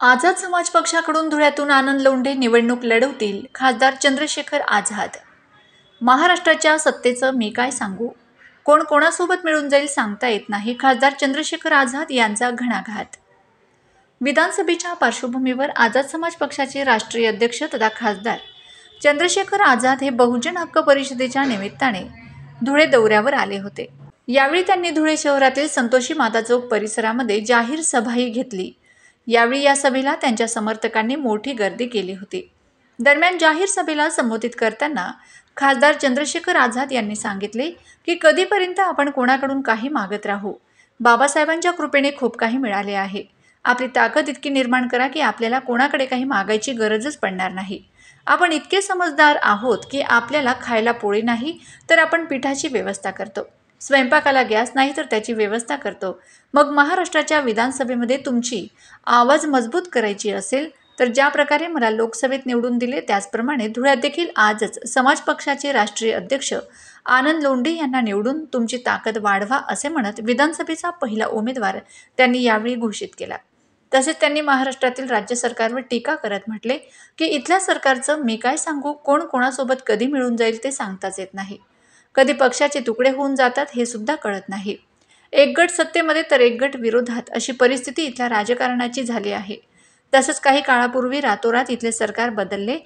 आझाद समाज पक्षाकडून धुळ्यातून आनंद लोंढे निवडणूक लढवतील. खासदार चंद्रशेखर आझाद. महाराष्ट्राच्या सत्तेचं मी काय सांगू, कोण कोणासोबत मिळून जाईल सांगता येत नाही. खासदार चंद्रशेखर आझाद यांचा घणाघात. विधानसभेच्या पार्श्वभूमीवर आझाद समाज पक्षाचे राष्ट्रीय अध्यक्ष तथा खासदार चंद्रशेखर आझाद हे बहुजन हक्क परिषदेच्या निमित्ताने धुळे दौऱ्यावर आले होते. यावेळी त्यांनी धुळे शहरातील संतोषी माता चौक परिसरामध्ये जाहीर सभाही घेतली. यावेळी या सभेला त्यांच्या समर्थकांनी मोठी गर्दी केली होती. दरम्यान जाहीर सभेला संबोधित करताना खासदार चंद्रशेखर आझाद यांनी सांगितले की कधीपर्यंत आपण कोणाकडून काही मागत राहू. बाबासाहेबांच्या कृपेने खूप काही मिळाले आहे. आपली ताकद इतकी निर्माण करा की आपल्याला कोणाकडे काही मागायची गरजच पडणार नाही. आपण इतके समजदार आहोत की आपल्याला खायला पोळी नाही तर आपण पिठाची व्यवस्था करतो, स्वयंपाकाला गॅस नाही तर त्याची व्यवस्था करतो. मग महाराष्ट्राच्या विधानसभेमध्ये तुमची आवाज मजबूत करायची असेल तर ज्या प्रकारे मला लोकसभेत निवडून दिले त्याचप्रमाणे धुळ्यात देखील आजच समाज पक्षाचे राष्ट्रीय अध्यक्ष आनंद लोंढे यांना निवडून तुमची ताकद वाढवा असे म्हणत विधानसभेचा पहिला उमेदवार त्यांनी यावेळी घोषित केला. तसेच त्यांनी महाराष्ट्रातील राज्य सरकारवर टीका करत म्हटले की इथल्या सरकारचं मी काय सांगू, कोण कोणासोबत कधी मिळून जाईल ते सांगताच येत नाही. कधी पक्षाचे तुकडे होऊन जातात हे सुद्धा कळत नाही. एक गट सत्तेमध्ये तर एक गट विरोधात अशी परिस्थिती इथल्या राजकारणाची झाली आहे. तसंच काही काळापूर्वी रातोरात इथले सरकार बदलले.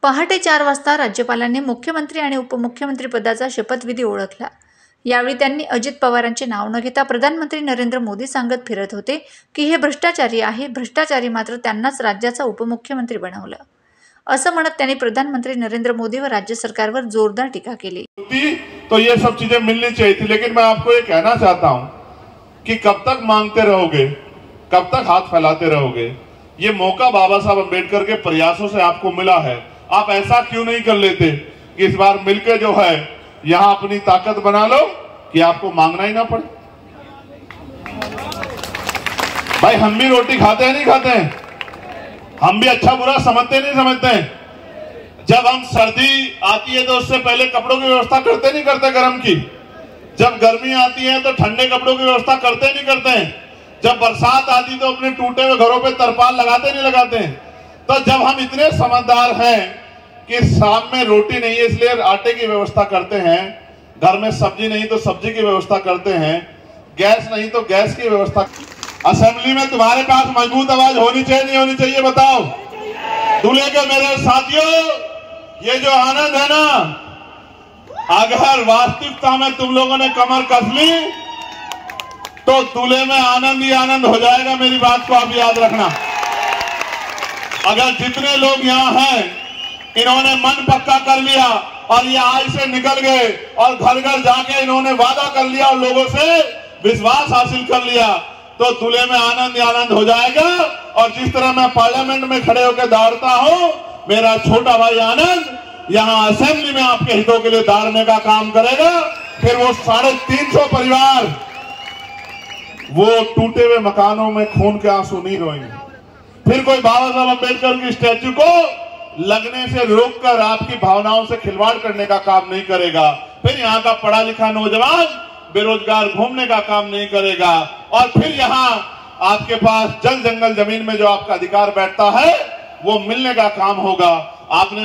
पहाटे 4 वाजता राज्यपालांनी मुख्यमंत्री आणि उपमुख्यमंत्री पदाचा शपथविधी ओळखला. यावेळी त्यांनी अजित पवारांचे नाव न घेता प्रधानमंत्री नरेंद्र मोदी सांगत फिरत होते की हे भ्रष्टाचारी आहे. भ्रष्टाचारी मात्र त्यांनाच राज्याचा उपमुख्यमंत्री बनवलं असं म्हणत त्यांनी प्रधानमंत्री नरेंद्र मोदी व राज्य सरकारवर जोरदार टीका केली. तो ये सब चीजें मिलनी चाहिए थी, लेकिन मैं आपको ये कहना चाहता हूं कि कब तक मांगते रहोगे, कब तक हाथ फैलाते रहोगे. ये मौका बाबा साहब अम्बेडकर के प्रयासों से आपको मिला है. आप ऐसा क्यों नहीं कर लेते कि इस बार मिलकर जो है यहां अपनी ताकत बना लो कि आपको मांगना ही ना पड़े. भाई हम भी रोटी खाते हैं नहीं खाते हैं, हम भी अच्छा बुरा समझते नहीं समझते हैं. जब हम सर्दी आती है तो उससे पहले कपड़ों की व्यवस्था करते नहीं करते गर्म की. जब गर्मी आती है तो ठंडे कपड़ों की व्यवस्था करते नहीं करते हैं. जब बरसात आती तो अपने टूटे हुए घरों पे तरपाल लगाते नहीं लगाते हैं. तो जब हम इतने समझदार हैं कि शाम में रोटी नहीं है इसलिए आटे की व्यवस्था करते हैं, घर में सब्जी नहीं तो सब्जी की व्यवस्था करते हैं, गैस नहीं तो गैस की व्यवस्था. असेंबली में तुम्हारे पास मजबूत आवाज होनी चाहिए नहीं होनी चाहिए बताओ. दूल्हे के मेरे साथियों, ये जो आनंद है ना, अगर वास्तविकता में तुम लोगों ने कमर कस ली तो दूल्हे में आनंद ही आनंद हो जाएगा. मेरी बात को आप याद रखना. अगर जितने लोग यहाँ हैं इन्होंने मन पक्का कर लिया और ये आज से निकल गए और घर घर जाके इन्होंने वादा कर लिया और लोगों से विश्वास हासिल कर लिया तो दूल्हे में आनंद ही आनंद हो जाएगा. और जिस तरह मैं पार्लियामेंट में खड़े होकर दौड़ता हूं, मेरा छोटा भाई आनंद यहाँ असेंबली में आपके हितों के लिए दौड़ने का काम करेगा. फिर वो 350 परिवार वो टूटे हुए मकानों में खून के आंसू नहीं रोएंगे. फिर कोई बाबा साहब अम्बेडकर की स्टैच्यू को लगने से रोककर आपकी भावनाओं से खिलवाड़ करने का काम नहीं करेगा. फिर यहाँ का पढ़ा लिखा नौजवान बेरोजगार घूमने का काम नहीं करेगा. और फिर यहाँ आपके पास जल जंगल जमीन में जो आपका अधिकार बैठता है वो मिलने का काम होगा. आपने